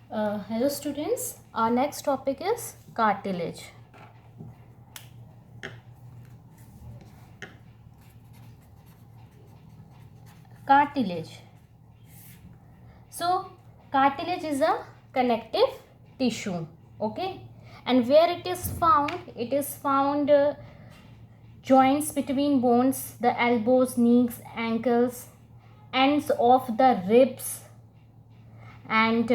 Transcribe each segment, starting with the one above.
Hello students, our next topic is cartilage. Cartilage. So, cartilage is a connective tissue, okay? And where it is found? It is found joints between bones, the elbows, knees, ankles, ends of the ribs, and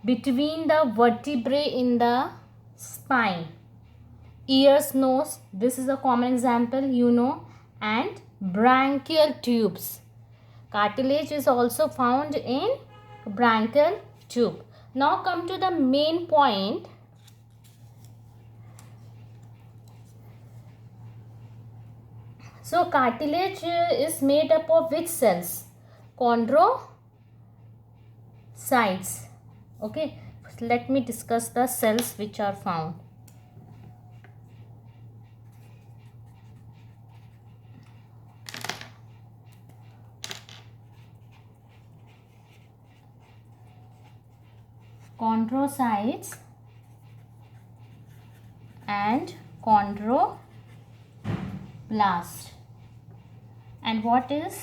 between the vertebrae in the spine. Ears, nose, this is a common example, and branchial tubes. Cartilage is also found in branchial tube. Now come to the main point. So cartilage is made up of which cells? Chondrocytes. Okay, let me discuss the cells which are found. Chondrocytes and chondroblast. And what is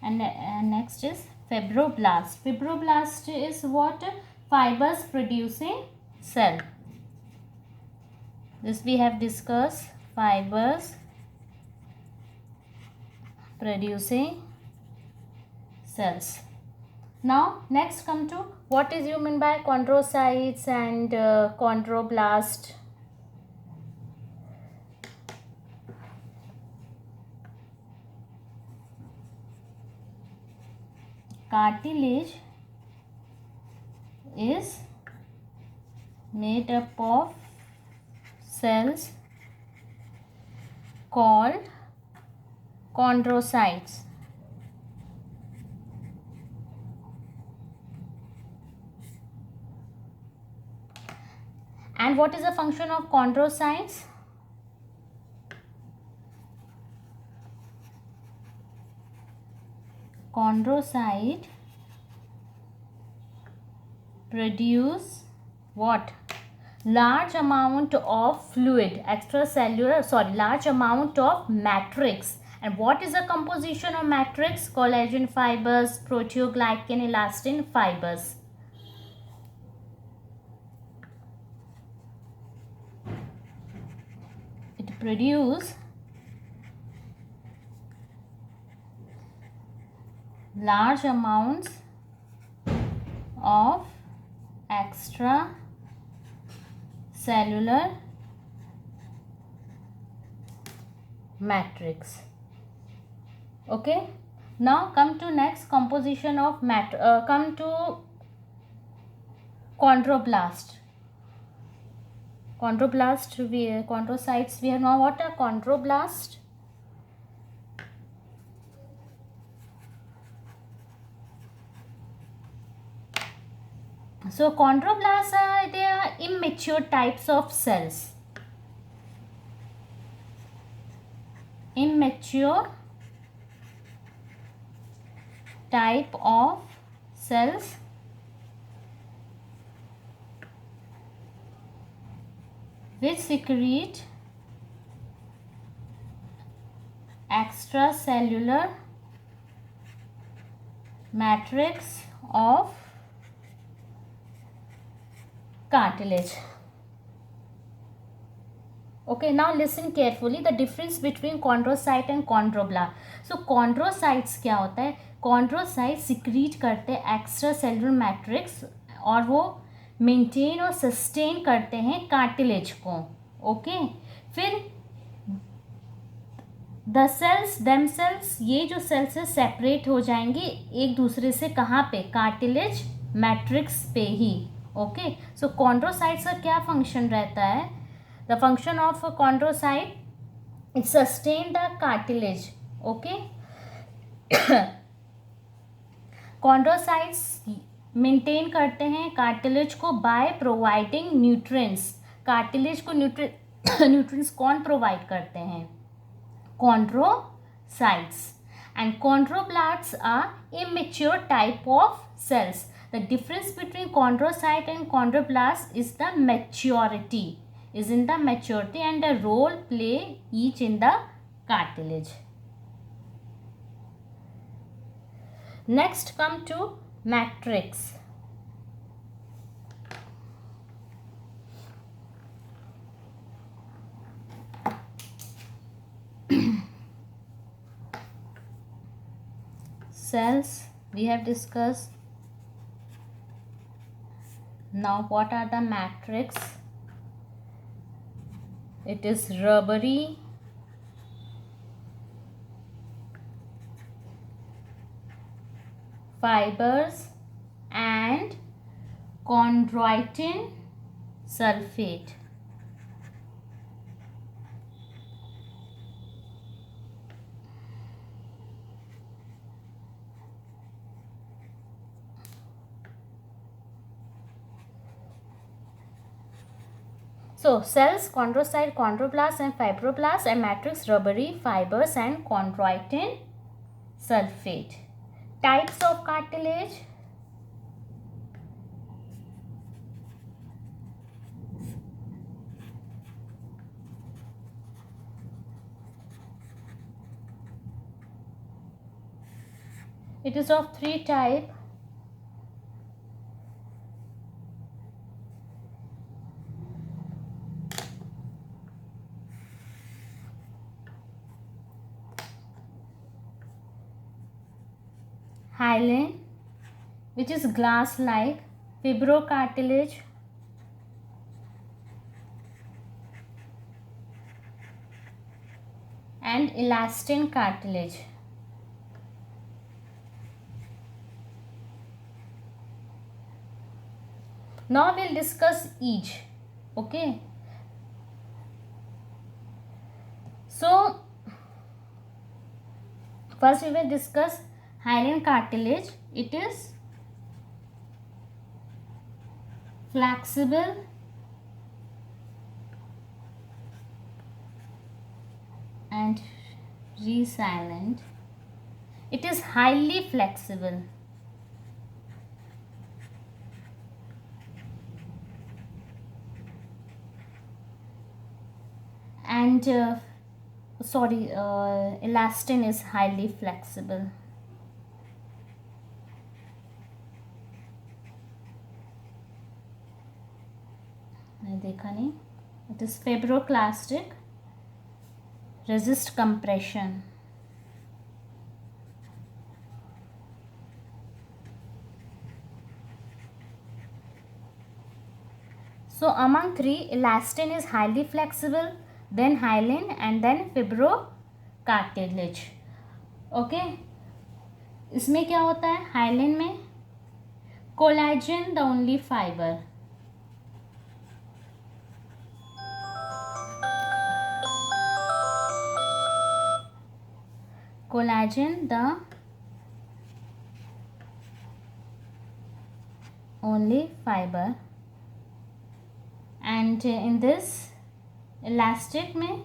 next is fibroblast. Fibroblast is what? Fibers producing cell. This we have discussed, fibers producing cells. Now next come to what is you mean by chondrocytes and chondroblast. Cartilage is made up of cells called chondrocytes. And what is the function of chondrocytes? Chondrocyte produce what? Large amount of fluid, large amount of matrix. And what is the composition of matrix? Collagen fibers, proteoglycan, elastin fibers. It produce large amounts of extra cellular matrix. Okay, now come to next composition of come to chondroblast. Chondrocytes, we have now what a chondroblast. So chondroblasts they are immature types of cells. Immature type of cells which secrete extracellular matrix of cartilage. Okay, now listen carefully the difference between chondrocyte and chondroblast. So chondrocytes क्या होता है? Chondrocytes secrete करते हैं extra cellular matrix और वो maintain और sustain करते हैं कार्टिलेज को. ओके, फिर द सेल्स देमसेल्स, ये जो सेल्स है सेपरेट हो जाएंगे एक दूसरे से. कहाँ पे? कार्टिलेज मैट्रिक्स पे ही. ओके, सो chondrocytes का क्या फंक्शन रहता है? The function of a chondrocyte, it sustain the cartilage. Okay. Chondrocytes maintain करते हैं कार्टिलेज को बाय प्रोवाइडिंग न्यूट्रिएंट्स. कार्टिलेज को न्यूट्रिएंट्स कौन प्रोवाइड करते हैं? Chondrocytes. And chondroblasts are immature type of cells. The difference between chondrocyte and chondroblast is the maturity, and the role play each in the cartilage. Next come to matrix. Cells we have discussed. Now what are the matrix? It is rubbery, fibers and chondroitin sulfate. So cells, chondrocyte, chondroblast and fibroblast, and matrix rubbery, fibers and chondroitin sulfate. Types of cartilage. It is of three types. Hyaline, which is glass-like, fibrocartilage, and elastin cartilage. Now we'll discuss each. Okay. So first we will discuss hyaline cartilage. It is flexible and resilient. It is highly flexible. And elastin is highly flexible. देखा नहीं. It is fibroclastic, resist compression. So among three, elastin is highly flexible, then hyaline, and then fibrocartilage. Okay. इसमें क्या होता है? hyaline में collagen the only fiber. Collagen the only fiber. And in this elastic में,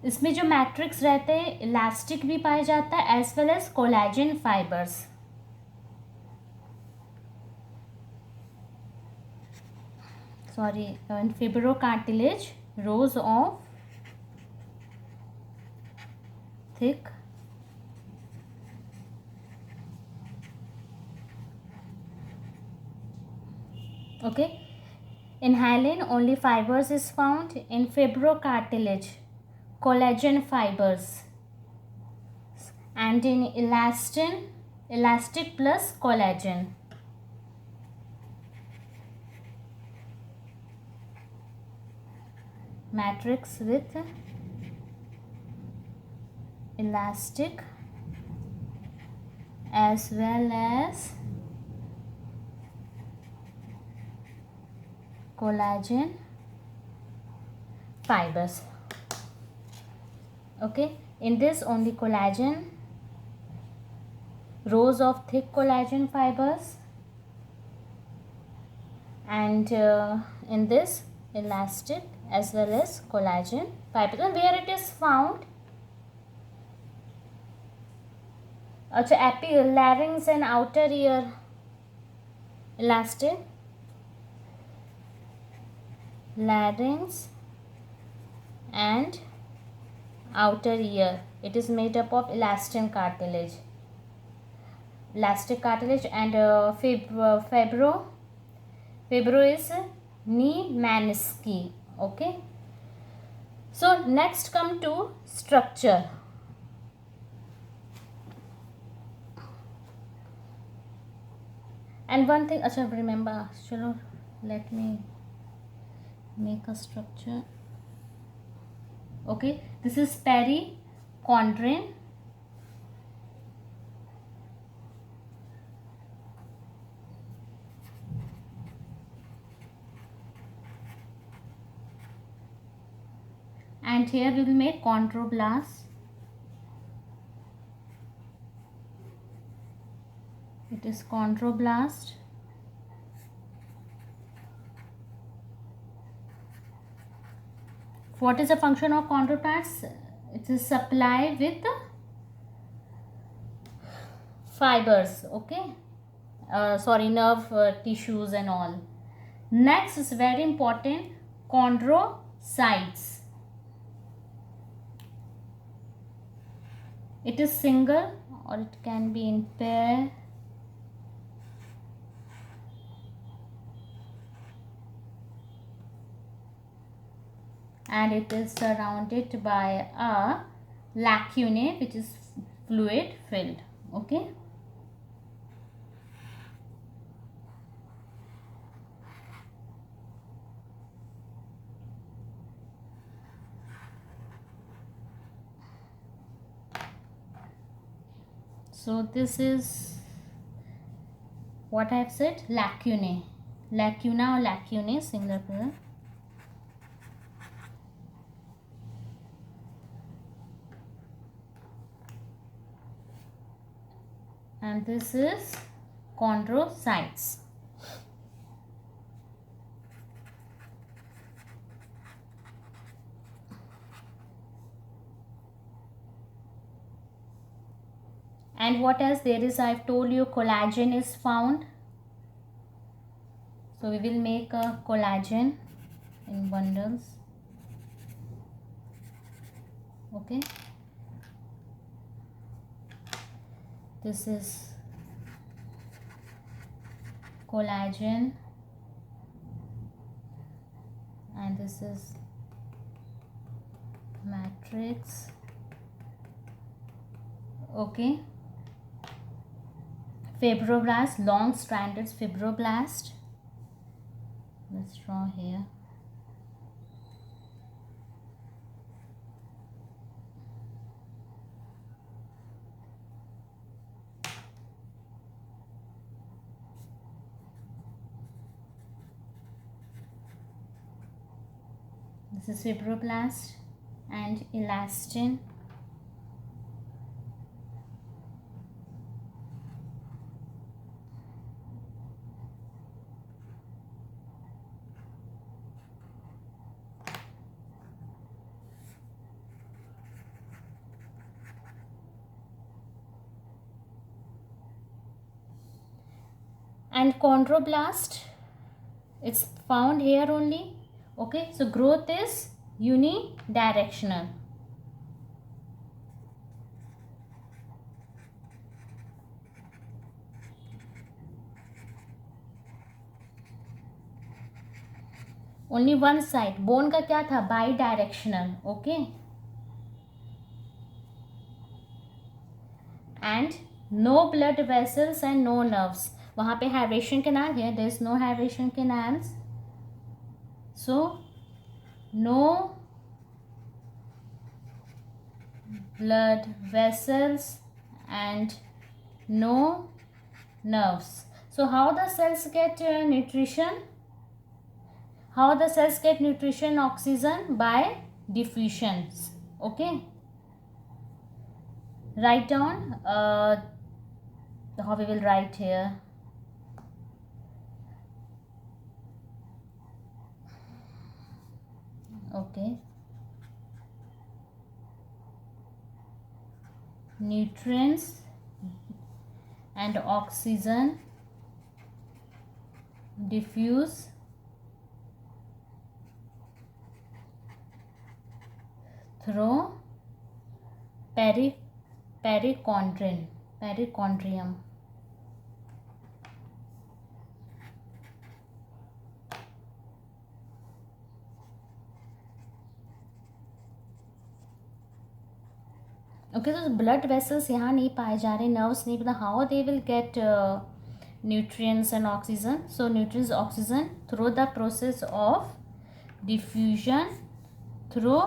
इसमें जो matrix रहते हैं इलास्टिक भी पाया जाता है as well as collagen fibres. Sorry, in fibrocartilage, rows of thick okay. In hyaline, only fibers is found. In fibrocartilage, collagen fibers. And in elastin, elastic plus collagen. Matrix with elastic as well as collagen fibers. Okay, in this only collagen, rows of thick collagen fibers, and in this elastic as well as collagen fibers. And where it is found? अच्छा, larynx and outer ear. elastin, larynx and outer ear. It is made up of elastin cartilage, elastic cartilage, and fibro is knee menisci. Okay, so next come to structure. And one thing, acha, remember, chalo, let me make a structure. Okay, this is perichondrion. And here we will make chondroblast. It is chondroblast. What is the function of chondroblast? It is supply with fibers, okay, nerve tissues and all. Next is very important, chondrocytes. It is single or it can be in pair. And it is surrounded by a lacunae which is fluid filled. Okay. So this is what I have said, lacunae, lacuna or lacunae, singular plural. And this is chondrocytes. And what else there is, I've told you collagen is found. So we will make a collagen in bundles. Okay. This is collagen and this is matrix. Okay. Fibroblast, long stranded fibroblast. Let's draw here. This is fibroblast and elastin. And chondroblast, it's found here only. Okay, so growth is unidirectional. Only one side. Bone का क्या था? Bidirectional. Okay. And no blood vessels and no nerves. वहाँ पे Haversian canal है. There is no Haversian canals. So no blood vessels and no nerves. So how the cells get nutrition? How the cells get nutrition, oxygen? By diffusions. Okay. Write down how we will write here. Okay. Nutrients and oxygen diffuse through perichondrium. Okay, so blood vessels यहाँ नहीं पाए जा रहे, nerves नहीं पता how they will get nutrients and oxygen. So nutrients, oxygen through the process of diffusion through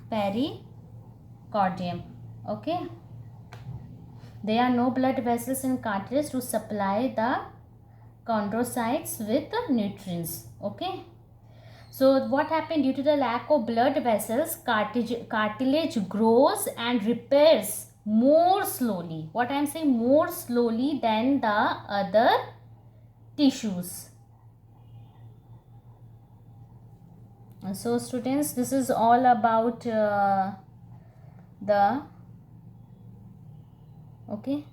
pericardium. Okay, there are no blood vessels in cartilage to supply the chondrocytes with nutrients. Okay, so what happened? Due to the lack of blood vessels, cartilage grows and repairs more slowly. What I am saying, more slowly than the other tissues. So students, this is all about the okay.